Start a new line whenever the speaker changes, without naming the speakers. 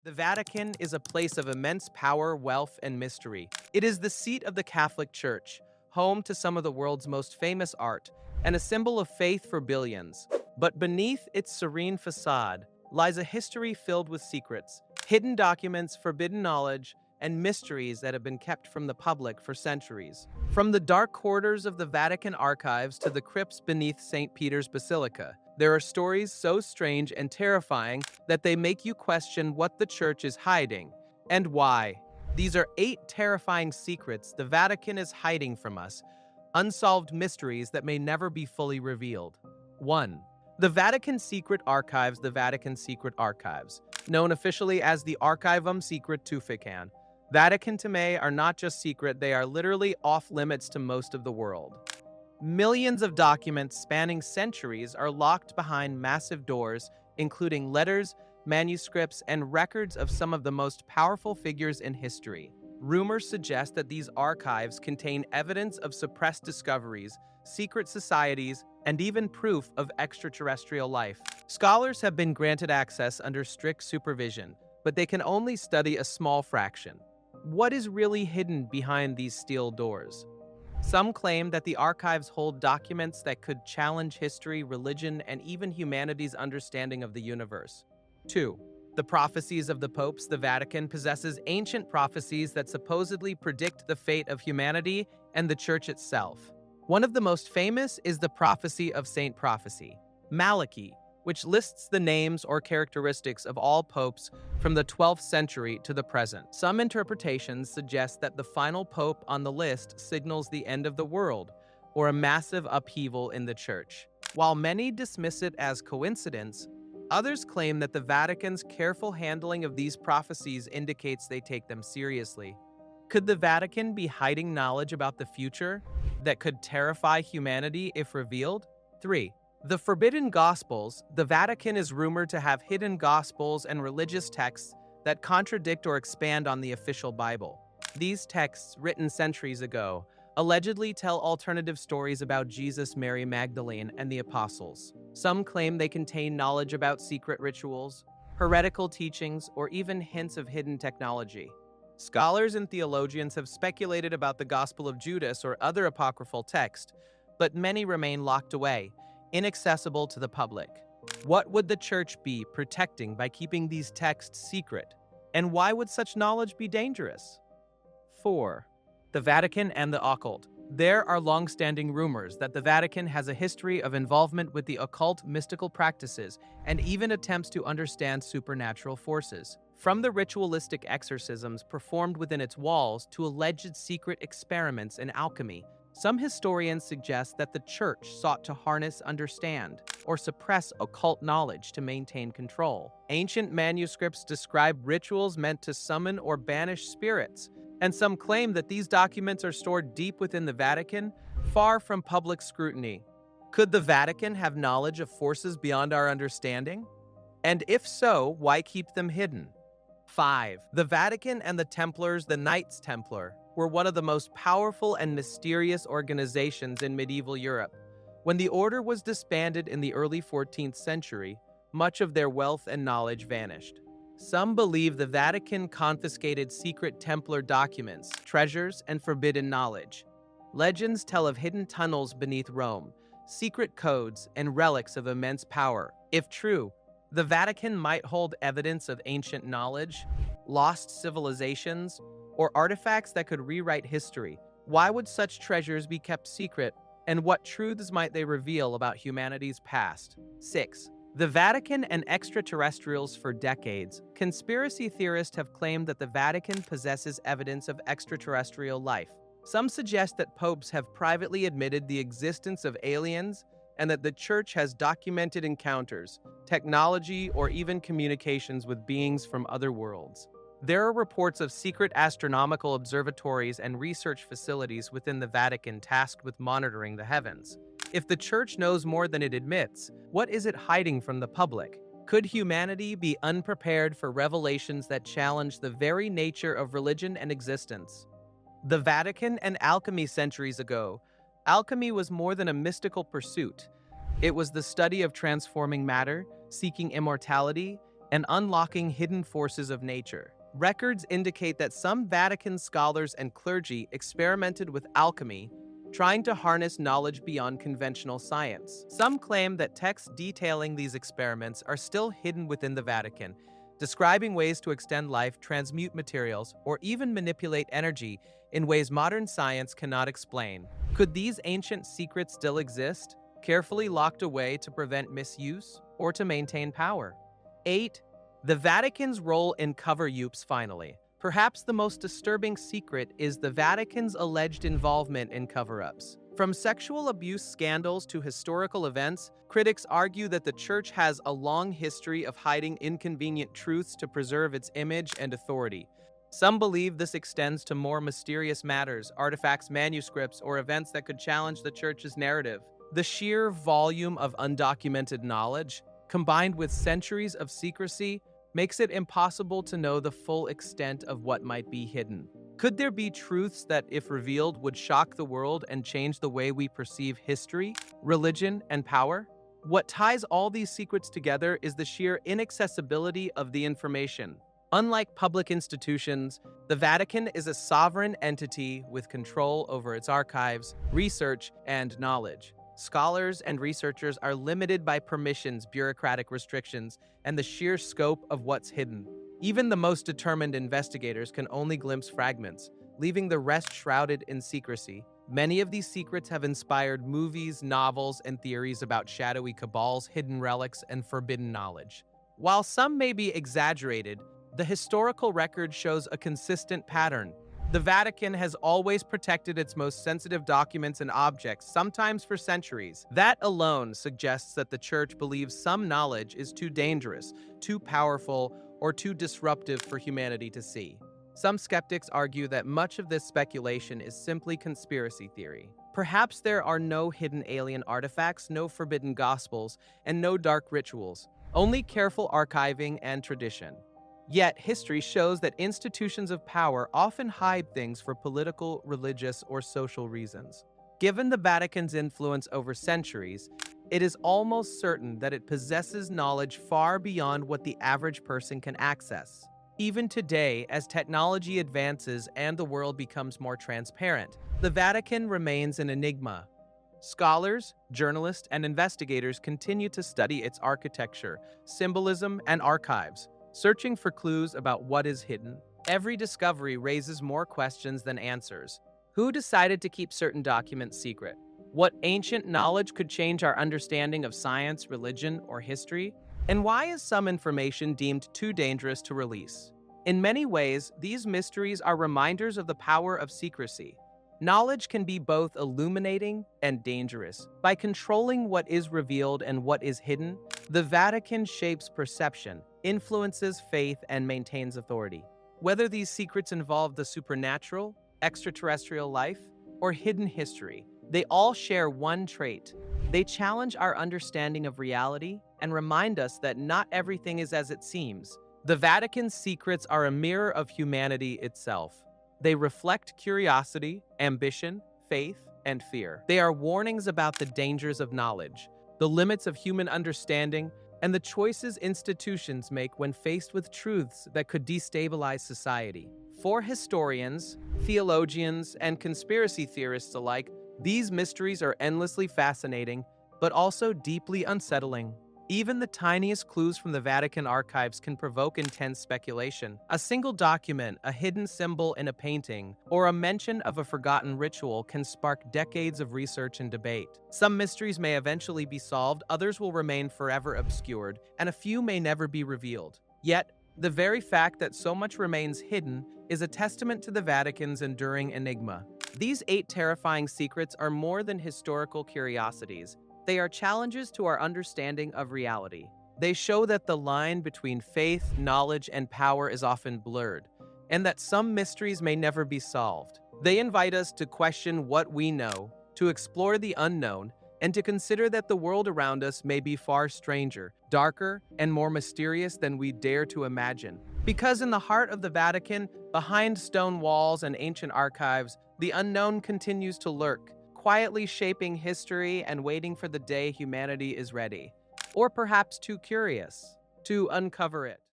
The Vatican is a place of immense power, wealth, and mystery. It is the seat of the Catholic Church, home to some of the world's most famous art, and a symbol of faith for billions. But beneath its serene facade lies a history filled with secrets, hidden documents, forbidden knowledge, and mysteries that have been kept from the public for centuries. From the dark corridors of the Vatican archives to the crypts beneath St. Peter's Basilica, there are stories so strange and terrifying that they make you question what the church is hiding and why. These are 8 terrifying secrets the Vatican is hiding from us, unsolved mysteries that may never be fully revealed. 1. The Vatican Secret Archives. The Vatican Secret Archives, known officially as the Archivum Secretum, Vaticantimae, are not just secret, they are literally off-limits to most of the world. Millions of documents spanning centuries are locked behind massive doors, including letters, manuscripts, and records of some of the most powerful figures in history. Rumors suggest that these archives contain evidence of suppressed discoveries, secret societies, and even proof of extraterrestrial life. Scholars have been granted access under strict supervision, but they can only study a small fraction. What is really hidden behind these steel doors? Some claim that the archives hold documents that could challenge history, religion, and even humanity's understanding of the universe. 2. The prophecies of the popes. The Vatican possesses ancient prophecies that supposedly predict the fate of humanity and the church itself. One of the most famous is the prophecy of Saint Prophecy, Malachi, which lists the names or characteristics of all popes from the 12th century to the present. Some interpretations suggest that the final pope on the list signals the end of the world, or a massive upheaval in the church. While many dismiss it as coincidence, others claim that the Vatican's careful handling of these prophecies indicates they take them seriously. Could the Vatican be hiding knowledge about the future that could terrify humanity if revealed? 3. The Forbidden Gospels. The Vatican is rumored to have hidden gospels and religious texts that contradict or expand on the official Bible. These texts, written centuries ago, allegedly tell alternative stories about Jesus, Mary Magdalene, and the apostles. Some claim they contain knowledge about secret rituals, heretical teachings, or even hints of hidden technology. Scholars and theologians have speculated about the Gospel of Judas or other apocryphal texts, but many remain locked away, inaccessible to the public. What would the church be protecting by keeping these texts secret? And why would such knowledge be dangerous? 4. The Vatican and the occult. There are long-standing rumors that the Vatican has a history of involvement with the occult, mystical practices, and even attempts to understand supernatural forces. From the ritualistic exorcisms performed within its walls to alleged secret experiments in alchemy, some historians suggest that the church sought to harness, understand, or suppress occult knowledge to maintain control. Ancient manuscripts describe rituals meant to summon or banish spirits, and some claim that these documents are stored deep within the Vatican, far from public scrutiny. Could the Vatican have knowledge of forces beyond our understanding? And if so, why keep them hidden? 5. The Vatican and the Templars. The Knights Templar were one of the most powerful and mysterious organizations in medieval Europe. When the order was disbanded in the early 14th century, much of their wealth and knowledge vanished. Some believe the Vatican confiscated secret Templar documents, treasures, and forbidden knowledge. Legends tell of hidden tunnels beneath Rome, secret codes, and relics of immense power. If true, the Vatican might hold evidence of ancient knowledge, lost civilizations, or artifacts that could rewrite history. Why would such treasures be kept secret, and what truths might they reveal about humanity's past? 6. The Vatican and extraterrestrials. For decades, conspiracy theorists have claimed that the Vatican possesses evidence of extraterrestrial life. Some suggest that popes have privately admitted the existence of aliens and that the church has documented encounters, technology, or even communications with beings from other worlds. There are reports of secret astronomical observatories and research facilities within the Vatican tasked with monitoring the heavens. If the church knows more than it admits, what is it hiding from the public? Could humanity be unprepared for revelations that challenge the very nature of religion and existence? The Vatican and alchemy. Centuries ago, alchemy was more than a mystical pursuit. It was the study of transforming matter, seeking immortality, and unlocking hidden forces of nature. Records indicate that some Vatican scholars and clergy experimented with alchemy, trying to harness knowledge beyond conventional science. Some claim that texts detailing these experiments are still hidden within the Vatican, describing ways to extend life, transmute materials, or even manipulate energy in ways modern science cannot explain. Could these ancient secrets still exist, carefully locked away to prevent misuse or to maintain power? 8. The Vatican's role in cover-ups. Finally, perhaps the most disturbing secret is the Vatican's alleged involvement in cover-ups. From sexual abuse scandals to historical events, critics argue that the Church has a long history of hiding inconvenient truths to preserve its image and authority. Some believe this extends to more mysterious matters, artifacts, manuscripts, or events that could challenge the Church's narrative. The sheer volume of undocumented knowledge, combined with centuries of secrecy, makes it impossible to know the full extent of what might be hidden. Could there be truths that, if revealed, would shock the world and change the way we perceive history, religion, and power? What ties all these secrets together is the sheer inaccessibility of the information. Unlike public institutions, the Vatican is a sovereign entity with control over its archives, research, and knowledge. Scholars and researchers are limited by permissions, bureaucratic restrictions, and the sheer scope of what's hidden. Even the most determined investigators can only glimpse fragments, leaving the rest shrouded in secrecy. Many of these secrets have inspired movies, novels, and theories about shadowy cabals, hidden relics, and forbidden knowledge. While some may be exaggerated, the historical record shows a consistent pattern. The Vatican has always protected its most sensitive documents and objects, sometimes for centuries. That alone suggests that the Church believes some knowledge is too dangerous, too powerful, or too disruptive for humanity to see. Some skeptics argue that much of this speculation is simply conspiracy theory. Perhaps there are no hidden alien artifacts, no forbidden gospels, and no dark rituals, only careful archiving and tradition. Yet, history shows that institutions of power often hide things for political, religious, or social reasons. Given the Vatican's influence over centuries, it is almost certain that it possesses knowledge far beyond what the average person can access. Even today, as technology advances and the world becomes more transparent, the Vatican remains an enigma. Scholars, journalists, and investigators continue to study its architecture, symbolism, and archives, searching for clues about what is hidden. Every discovery raises more questions than answers. Who decided to keep certain documents secret? What ancient knowledge could change our understanding of science, religion, or history? And why is some information deemed too dangerous to release? In many ways, these mysteries are reminders of the power of secrecy. Knowledge can be both illuminating and dangerous. By controlling what is revealed and what is hidden, the Vatican shapes perception, influences faith, and maintains authority. Whether these secrets involve the supernatural, extraterrestrial life, or hidden history, they all share one trait. They challenge our understanding of reality and remind us that not everything is as it seems. The Vatican's secrets are a mirror of humanity itself. They reflect curiosity, ambition, faith, and fear. They are warnings about the dangers of knowledge, the limits of human understanding, and the choices institutions make when faced with truths that could destabilize society. For historians, theologians, and conspiracy theorists alike, these mysteries are endlessly fascinating, but also deeply unsettling. Even the tiniest clues from the Vatican archives can provoke intense speculation. A single document, a hidden symbol in a painting, or a mention of a forgotten ritual can spark decades of research and debate. Some mysteries may eventually be solved, others will remain forever obscured, and a few may never be revealed. Yet, the very fact that so much remains hidden is a testament to the Vatican's enduring enigma. These 8 terrifying secrets are more than historical curiosities. They are challenges to our understanding of reality. They show that the line between faith, knowledge, and power is often blurred, and that some mysteries may never be solved. They invite us to question what we know, to explore the unknown, and to consider that the world around us may be far stranger, darker, and more mysterious than we dare to imagine. Because in the heart of the Vatican, behind stone walls and ancient archives, the unknown continues to lurk, quietly shaping history and waiting for the day humanity is ready, or perhaps too curious. to uncover it.